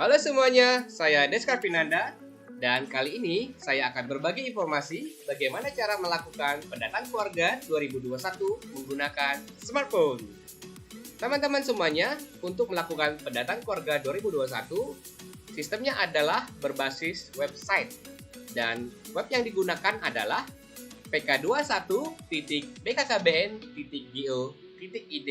Halo semuanya, saya Deskar Pinanda dan kali ini saya akan berbagi informasi bagaimana cara melakukan pendataan keluarga 2021 menggunakan smartphone. Teman-teman semuanya, untuk melakukan pendataan keluarga 2021, sistemnya adalah berbasis website dan web yang digunakan adalah pk21.bkkbn.go.id.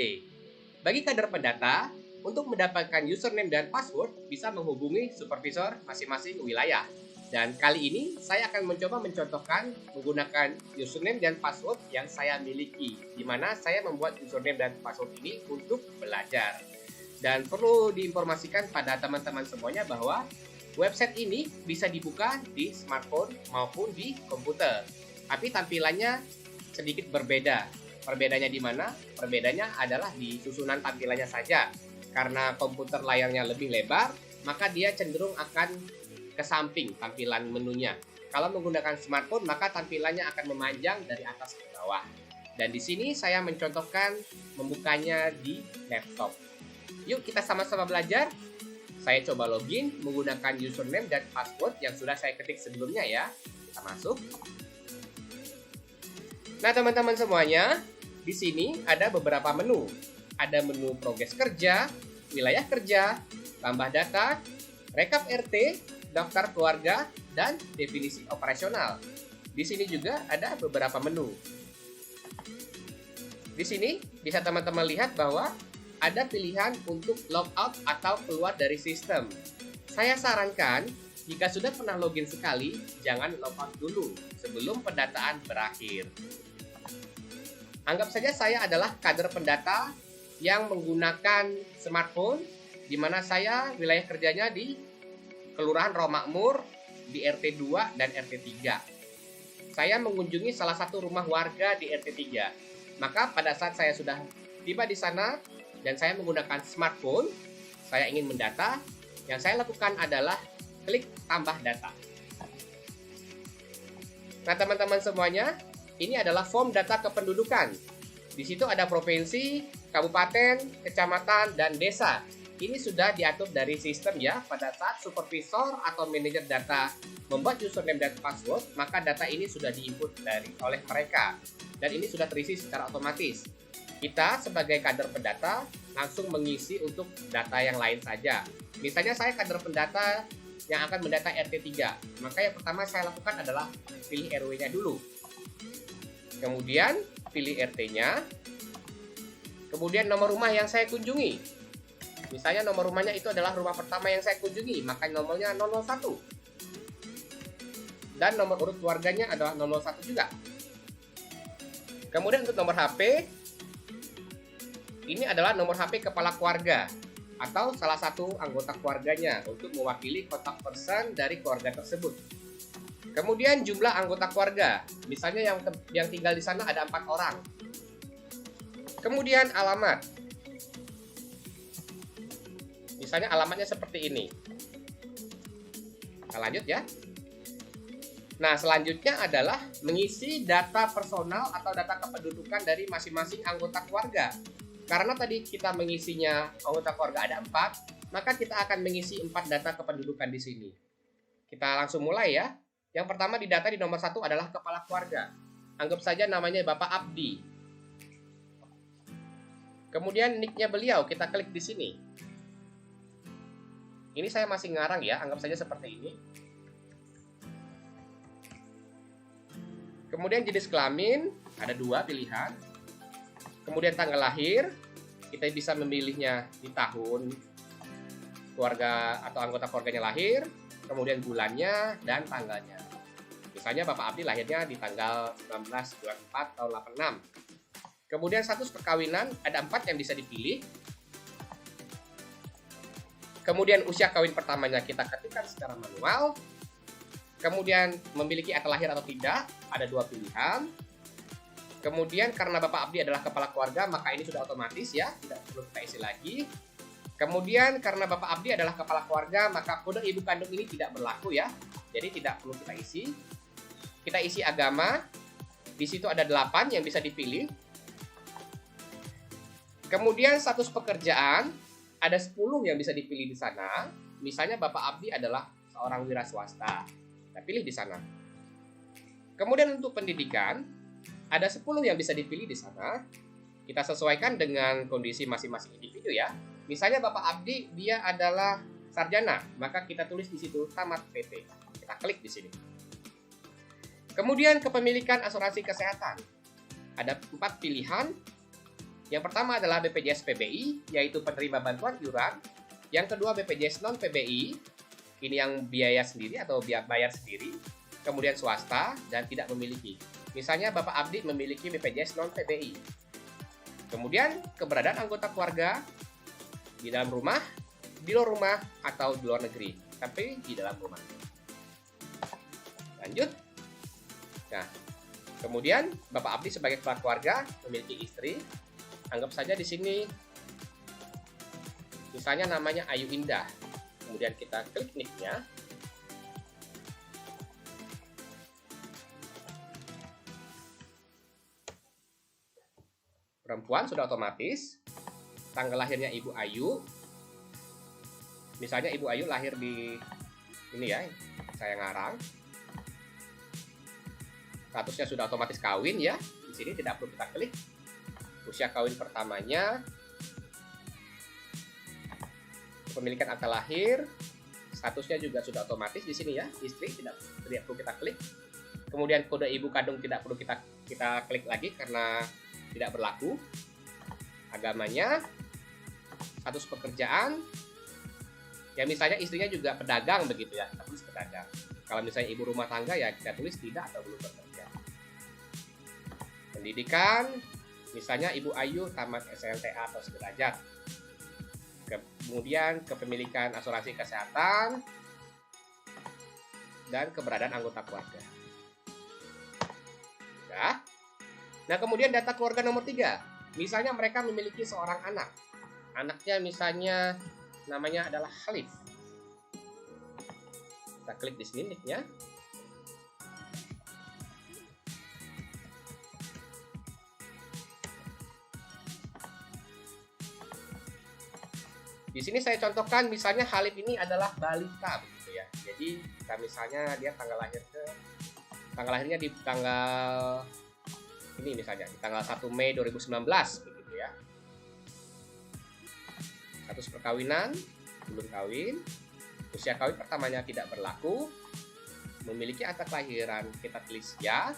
Bagi kader pendata, untuk mendapatkan username dan password bisa menghubungi supervisor masing-masing wilayah. Dan kali ini saya akan mencoba mencontohkan menggunakan username dan password yang saya miliki, di mana saya membuat username dan password ini untuk belajar. Dan perlu diinformasikan pada teman-teman semuanya bahwa website ini bisa dibuka di smartphone maupun di komputer. Tapi tampilannya sedikit berbeda. Perbedaannya di mana? Perbedaannya adalah di susunan tampilannya saja. Karena komputer layarnya lebih lebar, maka dia cenderung akan ke samping tampilan menunya. Kalau menggunakan smartphone, maka tampilannya akan memanjang dari atas ke bawah. Dan di sini saya mencontohkan membukanya di laptop. Yuk kita sama-sama belajar. Saya coba login menggunakan username dan password yang sudah saya ketik sebelumnya ya. Kita masuk. Nah, teman-teman semuanya, di sini ada beberapa menu. Ada menu progres kerja, wilayah kerja, tambah data, rekap RT, daftar keluarga, dan definisi operasional. Di sini juga ada beberapa menu. Di sini bisa teman-teman lihat bahwa ada pilihan untuk logout atau keluar dari sistem. Saya sarankan, jika sudah pernah login sekali, jangan logout dulu sebelum pendataan berakhir. Anggap saja saya adalah kader pendata yang menggunakan smartphone, di mana saya wilayah kerjanya di Kelurahan Romakmur, di RT 2 dan RT 3. Saya mengunjungi salah satu rumah warga di RT 3. Maka pada saat saya sudah tiba di sana dan saya menggunakan smartphone, saya ingin mendata, yang saya lakukan adalah klik tambah data. Nah, teman-teman semuanya, ini adalah form data kependudukan. Di situ ada provinsi, kabupaten, kecamatan, dan desa. Ini sudah diatur dari sistem ya. Pada saat supervisor atau manajer data membuat username dan password, maka data ini sudah diinput oleh mereka. Dan ini sudah terisi secara otomatis. Kita sebagai kader pendata langsung mengisi untuk data yang lain saja. Misalnya saya kader pendata yang akan mendata RT 3. Maka yang pertama saya lakukan adalah pilih RW-nya dulu. Kemudian pilih RT-nya. Kemudian nomor rumah yang saya kunjungi. Misalnya nomor rumahnya itu adalah rumah pertama yang saya kunjungi, maka nomornya 001. Dan nomor urut keluarganya adalah 001 juga. Kemudian untuk nomor HP, ini adalah nomor HP kepala keluarga atau salah satu anggota keluarganya untuk mewakili kontak person dari keluarga tersebut. Kemudian jumlah anggota keluarga, misalnya yang tinggal di sana ada 4 orang. Kemudian alamat, misalnya alamatnya seperti ini. Kita lanjut ya. Nah, selanjutnya adalah mengisi data personal atau data kependudukan dari masing-masing anggota keluarga. Karena tadi kita mengisinya anggota keluarga ada 4, maka kita akan mengisi 4 data kependudukan di sini. Kita langsung mulai ya. Yang pertama didata di nomor 1 adalah kepala keluarga. Anggap saja namanya Bapak Abdi. Kemudian nick-nya beliau, kita klik di sini. Ini saya masih ngarang ya, anggap saja seperti ini. Kemudian jenis kelamin, ada 2 pilihan. Kemudian tanggal lahir, kita bisa memilihnya di tahun keluarga atau anggota keluarganya lahir. Kemudian bulannya dan tanggalnya. Misalnya Bapak Abdi lahirnya di tanggal 19 bulan 4 tahun 86. Kemudian status perkawinan ada 4 yang bisa dipilih. Kemudian usia kawin pertamanya kita ketikkan secara manual. Kemudian memiliki akte lahir atau tidak, ada 2 pilihan. Kemudian karena Bapak Abdi adalah kepala keluarga, maka ini sudah otomatis ya, tidak perlu kita isi lagi. Kemudian karena Bapak Abdi adalah kepala keluarga, maka kode ibu kandung ini tidak berlaku ya. Jadi tidak perlu kita isi. Kita isi agama. Di situ ada 8 yang bisa dipilih. Kemudian status pekerjaan ada 10 yang bisa dipilih di sana. misalnya Bapak Abdi adalah seorang wira swasta. Kita pilih di sana. Kemudian untuk pendidikan, ada 10 yang bisa dipilih di sana. Kita sesuaikan dengan kondisi masing-masing individu ya. Misalnya Bapak Abdi, dia adalah sarjana, maka kita tulis di situ tamat PT. Kita klik di sini. Kemudian kepemilikan asuransi kesehatan. Ada 4 pilihan. Yang pertama adalah BPJS PBI, yaitu penerima bantuan iuran. Yang kedua BPJS non PBI, ini yang biaya sendiri atau bayar sendiri. Kemudian swasta dan tidak memiliki. Misalnya Bapak Abdi memiliki BPJS non PBI. Kemudian keberadaan anggota keluarga di dalam rumah, di luar rumah, atau di luar negeri. Tapi di dalam rumah. Lanjut. Nah, kemudian Bapak Abdi sebagai kepala keluarga memiliki istri. Anggap saja di sini misalnya namanya Ayu Indah. Kemudian kita klik nicknya. Perempuan sudah otomatis. Tanggal lahirnya Ibu Ayu. Misalnya Ibu Ayu lahir di ini ya, saya ngarang. Statusnya sudah otomatis kawin ya. Di sini tidak perlu kita klik. Usia kawin pertamanya, pemilikan akta lahir, statusnya juga sudah otomatis di sini ya, istri tidak perlu kita klik. Kemudian kode ibu kandung tidak perlu kita klik lagi karena tidak berlaku. Agamanya, status pekerjaan, ya misalnya istrinya juga pedagang begitu ya, kita tulis pedagang. Kalau misalnya ibu rumah tangga ya kita tulis tidak atau belum bekerja. Pendidikan, misalnya Ibu Ayu tamat SLTA atau sederajat. Kemudian kepemilikan asuransi kesehatan dan keberadaan anggota keluarga. Ya. Nah, kemudian data keluarga nomor 3. Misalnya mereka memiliki seorang anak. Anaknya misalnya namanya adalah Khalif. Kita klik di sini nicknya. Di sini saya contohkan misalnya Khalif ini adalah balita begitu ya. Jadi kita misalnya dia tanggal lahirnya di tanggal ini misalnya di tanggal 1 Mei 2019 begitu ya. Status perkawinan belum kawin. Usia kawin pertamanya tidak berlaku. Memiliki akta kelahiran kita tulis ya.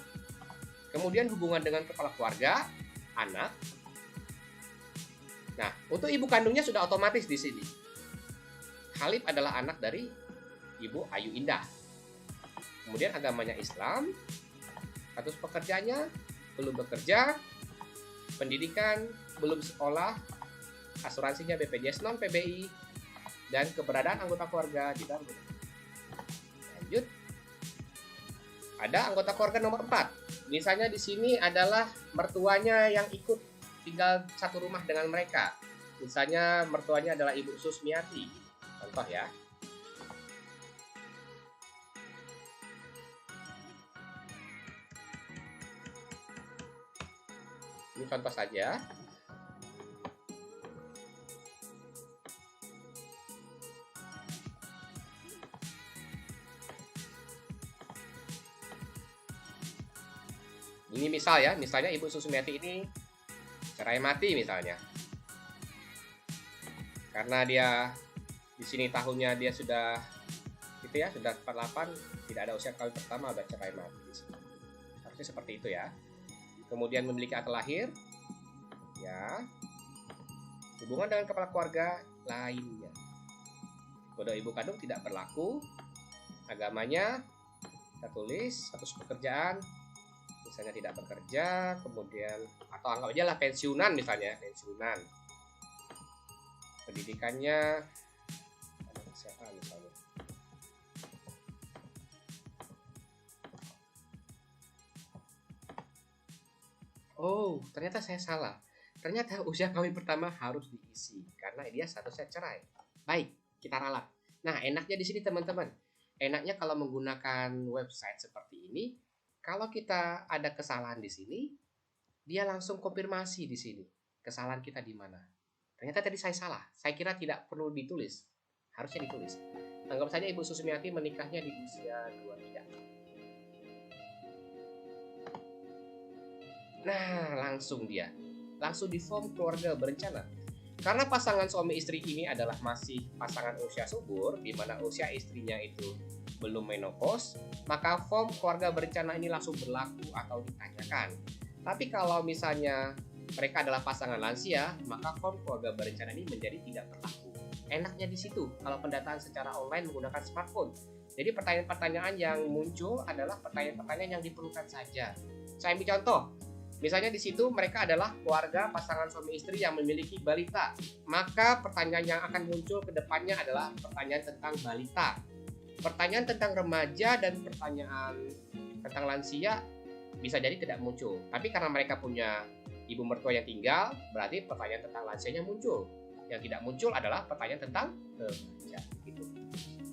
Kemudian hubungan dengan kepala keluarga, anak. Nah, untuk ibu kandungnya sudah otomatis di sini. Khalif adalah anak dari Ibu Ayu Indah. Kemudian agamanya Islam. Status pekerjaannya belum bekerja. Pendidikan belum sekolah. Asuransinya BPJS non PBI dan keberadaan anggota keluarga di dalam rumah. Lanjut. Ada anggota keluarga nomor 4. Misalnya di sini adalah mertuanya yang ikut tinggal satu rumah dengan mereka. Misalnya mertuanya adalah Ibu Susmiati. Contoh ya. Ini contoh saja. Ini misal ya, misalnya Ibu Susmiati ini cerai mati misalnya. Karena dia di sini tahunnya dia sudah gitu ya, sudah 48, tidak ada usia kawin pertama, udah cerai mati di sini. Harusnya seperti itu ya. Kemudian memiliki akta lahir ya. Hubungan dengan kepala keluarga lainnya. Kode ibu kandung tidak berlaku. Agamanya kita tulis, status pekerjaan misalnya tidak bekerja, kemudian atau anggap aja lah pensiunan misalnya, pensiunan. Pendidikannya kesehatan misalnya. Oh, ternyata saya salah. Ternyata usia kawin pertama harus diisi karena dia statusnya cerai. Baik, kita ralat. Nah, enaknya di sini teman-teman. Enaknya kalau menggunakan website seperti ini, kalau kita ada kesalahan di sini, dia langsung konfirmasi di sini. Kesalahan kita di mana. Ternyata tadi saya salah. Saya kira tidak perlu ditulis. Harusnya ditulis. Anggap saja Ibu Susmiati menikahnya di usia 23. Nah, langsung di form keluarga berencana. Karena pasangan suami istri ini adalah masih pasangan usia subur, di mana usia istrinya itu belum menopause, maka form keluarga berencana ini langsung berlaku atau ditanyakan. Tapi kalau misalnya mereka adalah pasangan lansia, maka form keluarga berencana ini menjadi tidak berlaku. Enaknya di situ kalau pendataan secara online menggunakan smartphone. Jadi pertanyaan-pertanyaan yang muncul adalah pertanyaan-pertanyaan yang diperlukan saja. Saya ambil contoh. Misalnya di situ mereka adalah keluarga pasangan suami istri yang memiliki balita. Maka pertanyaan yang akan muncul ke depannya adalah pertanyaan tentang balita. Pertanyaan tentang remaja dan pertanyaan tentang lansia bisa jadi tidak muncul. Tapi karena mereka punya ibu mertua yang tinggal, berarti pertanyaan tentang lansianya muncul. Yang tidak muncul adalah pertanyaan tentang remaja. Gitu.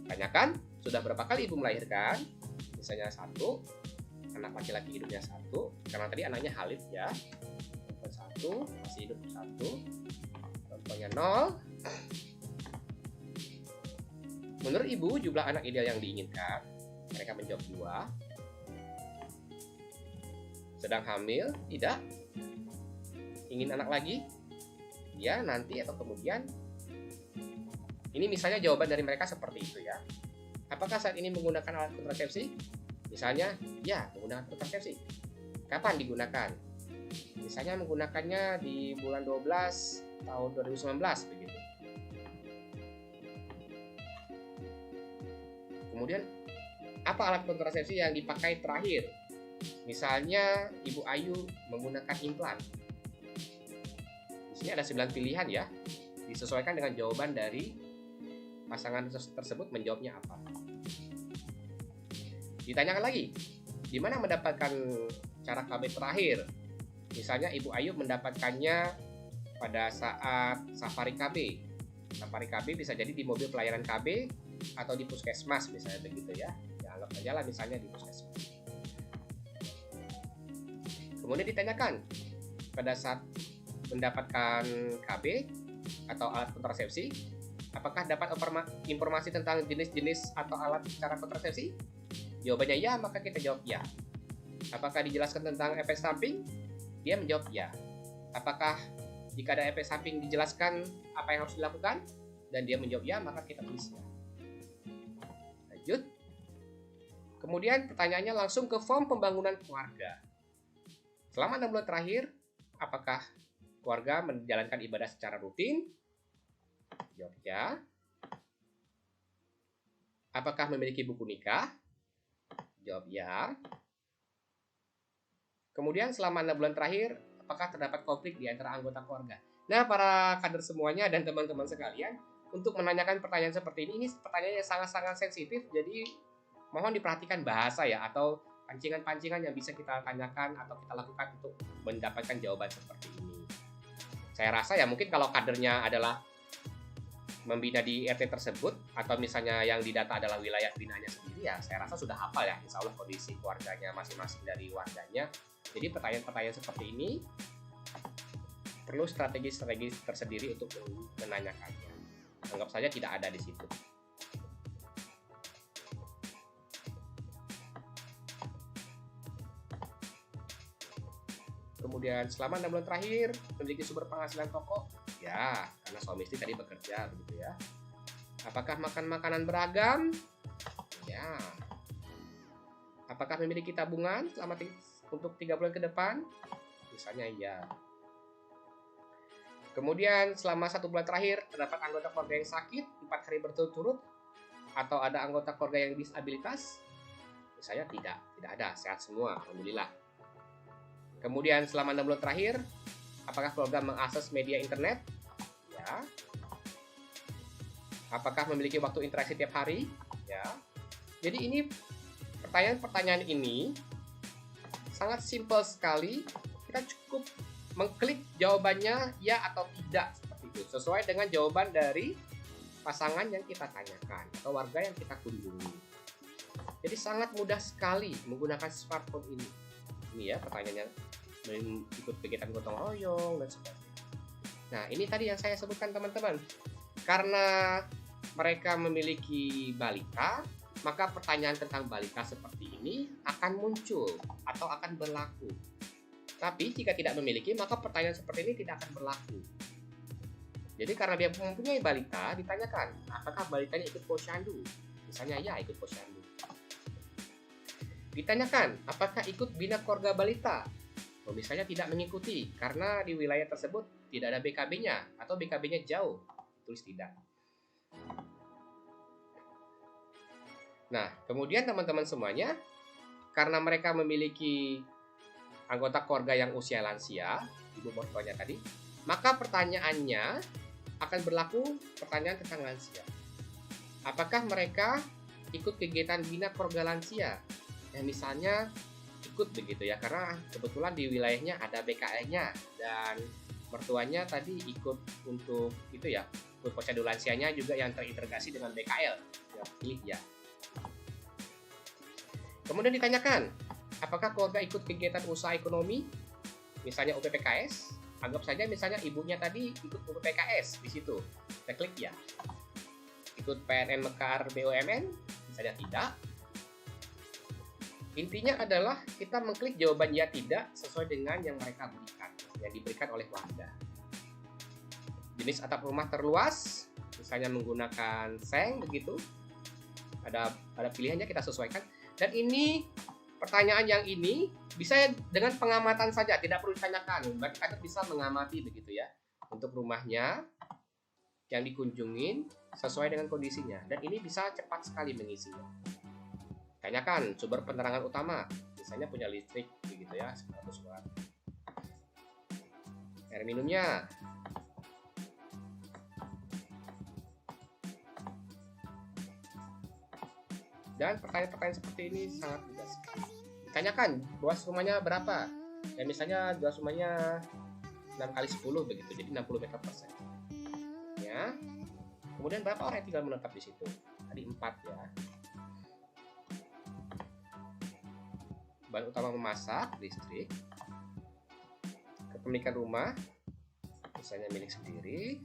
Tanyakan, sudah berapa kali ibu melahirkan? Misalnya 1. Anak laki-laki hidupnya 1, karena tadi anaknya Halid ya. Perempuan 1, masih hidup 1. Perempuannya 0. Menurut ibu, jumlah anak ideal yang diinginkan, mereka menjawab 2. Sedang hamil? Tidak. Ingin anak lagi? Ya, nanti atau kemudian. Ini misalnya jawaban dari mereka seperti itu ya. Apakah saat ini menggunakan alat kontrasepsi? Misalnya, ya, menggunakan kontrasepsi. Kapan digunakan? Misalnya menggunakannya di bulan 12 tahun 2019 begitu. Kemudian, apa alat kontrasepsi yang dipakai terakhir? Misalnya, Ibu Ayu menggunakan implan. Di sini ada 9 pilihan ya. Disesuaikan dengan jawaban dari pasangan tersebut menjawabnya apa. Ditanyakan lagi, di mana mendapatkan cara KB terakhir? Misalnya Ibu Ayu mendapatkannya pada saat safari KB. Safari KB bisa jadi di mobil pelayanan KB atau di puskesmas misalnya begitu ya. Ya anggap aja lah misalnya di puskesmas. Kemudian ditanyakan, pada saat mendapatkan KB atau alat kontrasepsi, apakah dapat informasi tentang jenis-jenis atau alat cara kontrasepsi? Jawabannya ya, maka kita jawab ya. Apakah dijelaskan tentang efek samping? Dia menjawab ya. Apakah jika ada efek samping dijelaskan apa yang harus dilakukan? Dan dia menjawab ya, maka kita tulis ya. Lanjut. Kemudian pertanyaannya langsung ke form pembangunan keluarga. Selama 6 bulan terakhir, apakah keluarga menjalankan ibadah secara rutin? Jawab ya. Apakah memiliki buku nikah? Jawab ya. Kemudian selama 6 bulan terakhir, apakah terdapat konflik di antara anggota keluarga? Nah, para kader semuanya dan teman-teman sekalian, untuk menanyakan pertanyaan seperti ini pertanyaan yang sangat-sangat sensitif, jadi mohon diperhatikan bahasa ya, atau pancingan-pancingan yang bisa kita tanyakan atau kita lakukan untuk mendapatkan jawaban seperti ini. Saya rasa ya mungkin kalau kadernya adalah membina di RT tersebut atau misalnya yang didata adalah wilayah binanya sendiri, ya saya rasa sudah hafal ya insya Allah kondisi keluarganya masing-masing dari warganya. Jadi pertanyaan-pertanyaan seperti ini perlu strategi-strategi tersendiri untuk menanyakannya. Anggap saja tidak ada di situ. Kemudian selama 6 bulan terakhir memiliki sumber penghasilan pokok? Ya, karena suami istri tadi bekerja begitu ya. Apakah makan makanan beragam? Ya. Apakah memiliki tabungan untuk 3 bulan ke depan? Misalnya ya. Kemudian selama 1 bulan terakhir terdapat anggota keluarga yang sakit 4 hari berturut-turut atau ada anggota keluarga yang disabilitas? Misalnya tidak ada, sehat semua, alhamdulillah. Kemudian selama 6 bulan terakhir, apakah keluarga mengakses media internet? Ya. Apakah memiliki waktu interaksi tiap hari? Ya. Jadi ini pertanyaan-pertanyaan ini sangat simpel sekali. Kita cukup mengklik jawabannya ya atau tidak seperti itu, sesuai dengan jawaban dari pasangan yang kita tanyakan atau warga yang kita kunjungi. Jadi sangat mudah sekali menggunakan smartphone ini. Ini ya pertanyaannya, ikut kegiatan gotong royong dan sebagainya. Nah ini tadi yang saya sebutkan teman-teman. Karena mereka memiliki balita, maka pertanyaan tentang balita seperti ini akan muncul atau akan berlaku. Tapi jika tidak memiliki, maka pertanyaan seperti ini tidak akan berlaku. Jadi karena dia mempunyai balita, ditanyakan, apakah balitanya ikut posyandu? Misalnya ya, ikut posyandu. Ditanyakan, apakah ikut bina keluarga balita? Misalnya tidak mengikuti, karena di wilayah tersebut tidak ada BKB-nya, atau BKB-nya jauh. Tulis tidak. Nah, kemudian teman-teman semuanya, karena mereka memiliki anggota keluarga yang usia lansia, ibu mertuanya tadi, maka pertanyaannya akan berlaku pertanyaan tentang lansia. Apakah mereka ikut kegiatan bina keluarga lansia? Misalnya ikut begitu ya, karena kebetulan di wilayahnya ada BKL-nya dan mertuanya tadi ikut untuk itu ya, ikut posyandu lansianya juga yang terintegrasi dengan BKL. Ya, pilih ya. Kemudian ditanyakan, apakah keluarga ikut kegiatan usaha ekonomi? Misalnya UPPKS. Anggap saja misalnya ibunya tadi ikut UPPKS di situ. Kita klik ya. Ikut PNN Mekar BUMN? Misalnya tidak. Intinya adalah kita mengklik jawaban ya tidak sesuai dengan yang mereka berikan, yang diberikan oleh warga. Jenis atap rumah terluas, misalnya menggunakan seng begitu. Ada pilihannya, kita sesuaikan. Dan ini pertanyaan yang ini bisa dengan pengamatan saja, tidak perlu ditanyakan. Berarti Anda bisa mengamati begitu ya, untuk rumahnya yang dikunjungin sesuai dengan kondisinya. Dan ini bisa cepat sekali mengisinya. Tanyakan sumber penerangan utama, misalnya punya listrik begitu ya, 900 watt. Air minumnya. Dan pertanyaan-pertanyaan seperti ini sangat mudah sekali. Ditanyakan luas rumahnya berapa? Ya misalnya luas rumahnya 6 kali 10 begitu, jadi 60 meter persegi. Ya. Kemudian berapa orang yang tinggal menetap di situ? Tadi 4 ya. Bahan utama memasak, listrik. Kepemilikan rumah, misalnya milik sendiri.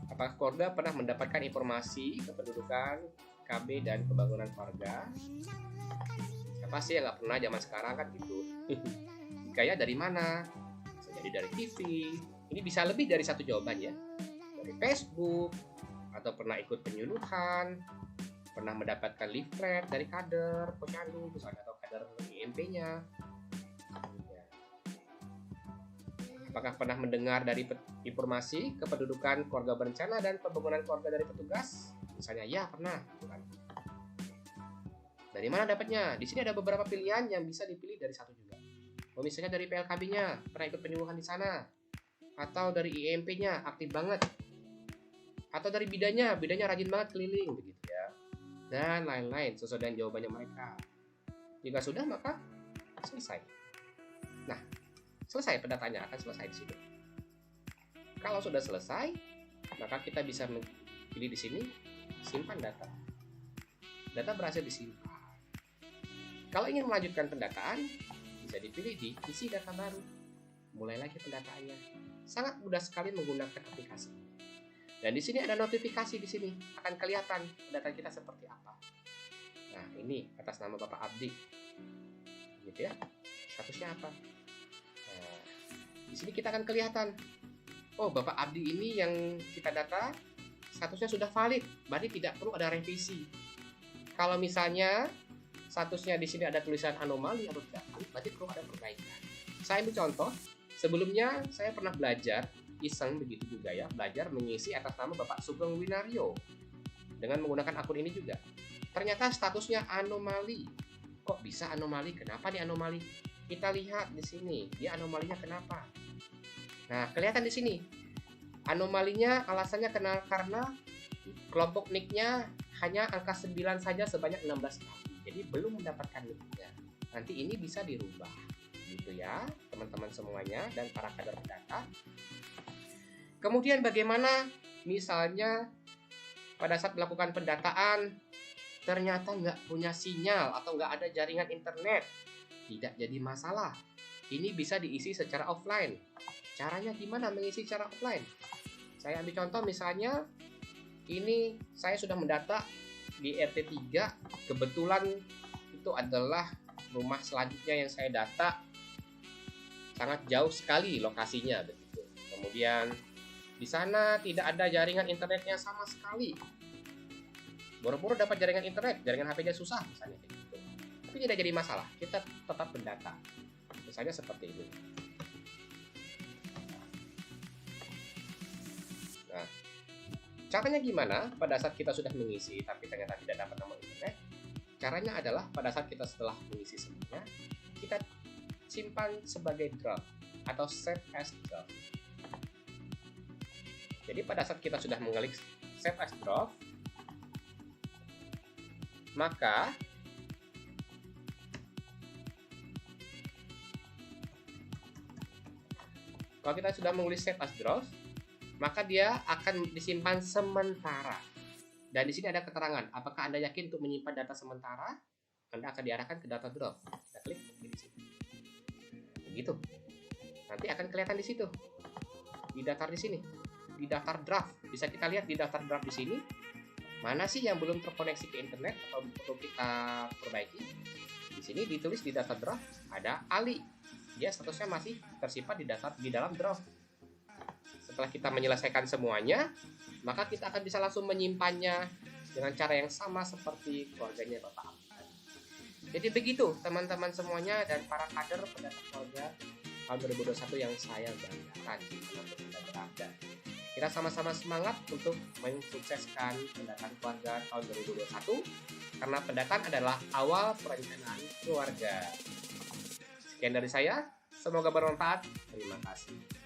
Apakah keluarga pernah mendapatkan informasi kependudukan, KB, dan pembangunan keluarga? Siapa sih yang nggak pernah zaman sekarang kan gitu. Gaya dari mana? Bisa jadi dari TV. Ini bisa lebih dari satu jawaban ya. Dari Facebook, atau pernah ikut penyuluhan, pernah mendapatkan leaflet dari kader posyandu misalnya, atau kader IMP-nya. Apakah pernah mendengar dari informasi kependudukan keluarga berencana dan pembangunan keluarga dari petugas? Misalnya ya pernah. Dari mana dapatnya? Di sini ada beberapa pilihan yang bisa dipilih dari satu juga. Misalnya dari PLKB-nya, pernah ikut penyuluhan di sana, atau dari IMP-nya aktif banget, atau dari bidanya rajin banget keliling begitu ya, dan lain-lain sesuai dengan jawabannya mereka. Jika sudah maka selesai. Nah, selesai pendataannya, akan selesai di sini. Kalau sudah selesai, maka kita bisa pilih di sini simpan data. Data berhasil disimpan. Kalau ingin melanjutkan pendataan, bisa dipilih di isi data baru. Mulai lagi pendataannya. Sangat mudah sekali menggunakan aplikasi. Dan di sini ada notifikasi di sini, akan kelihatan data kita seperti apa. Nah, ini atas nama Bapak Abdi. Gitu ya. Statusnya apa? Di sini kita akan kelihatan, oh Bapak Abdi ini yang kita data statusnya sudah valid, berarti tidak perlu ada revisi. Kalau misalnya statusnya di sini ada tulisan anomali atau tidak valid, berarti perlu ada perbaikan. Saya ambil contoh, sebelumnya saya pernah belajar iseng begitu juga ya, belajar mengisi atas nama Bapak Sugeng Winario dengan menggunakan akun ini juga. Ternyata statusnya anomali. Kok bisa anomali? Kenapa nih anomali? Kita lihat di sini, dia anomalinya kenapa? Nah, kelihatan di sini. Anomalinya alasannya karena kelompok nick-nya hanya angka 9 saja sebanyak 16 kali. Jadi belum mendapatkan nick-nya. Nanti ini bisa dirubah. Gitu ya, teman-teman semuanya dan para kader data. Kemudian bagaimana misalnya pada saat melakukan pendataan ternyata nggak punya sinyal atau nggak ada jaringan internet? Tidak jadi masalah. Ini bisa diisi secara offline. Caranya gimana mengisi secara offline? Saya ambil contoh misalnya, ini saya sudah mendata di RT 3, kebetulan itu adalah rumah selanjutnya yang saya data, sangat jauh sekali lokasinya begitu. Kemudian di sana tidak ada jaringan internetnya sama sekali. Boro-boro dapat jaringan internet, jaringan HP-nya susah misalnya gitu. Tapi tidak jadi masalah, kita tetap mendata. Misalnya seperti ini. Nah, caranya gimana pada saat kita sudah mengisi tapi ternyata tidak dapat nomor internet? Caranya adalah pada saat kita setelah mengisi semuanya, kita simpan sebagai draft atau save as draft. Jadi pada saat kita sudah mengklik save as draft, maka kalau kita sudah mengklik save as draft, maka dia akan disimpan sementara. Dan di sini ada keterangan, apakah Anda yakin untuk menyimpan data sementara? Anda akan diarahkan ke data draft. Kita klik di sini. Begitu. Nanti akan kelihatan di situ. Di daftar di sini. Di daftar draft. Bisa kita lihat di daftar draft di sini. Mana sih yang belum terkoneksi ke internet atau perlu kita perbaiki? Di sini ditulis di daftar draft ada Ali. Dia statusnya masih tersimpan di dalam draft. Setelah kita menyelesaikan semuanya, maka kita akan bisa langsung menyimpannya dengan cara yang sama seperti keluarganya Bapak Abdi. Jadi begitu teman-teman semuanya dan para kader pendata keluarga tahun 2021 yang saya banggakan dimanapun Anda berada. Kita sama-sama semangat untuk mensukseskan pendataan keluarga tahun 2021 karena pendataan adalah awal perencanaan keluarga. Sekian dari saya, semoga bermanfaat. Terima kasih.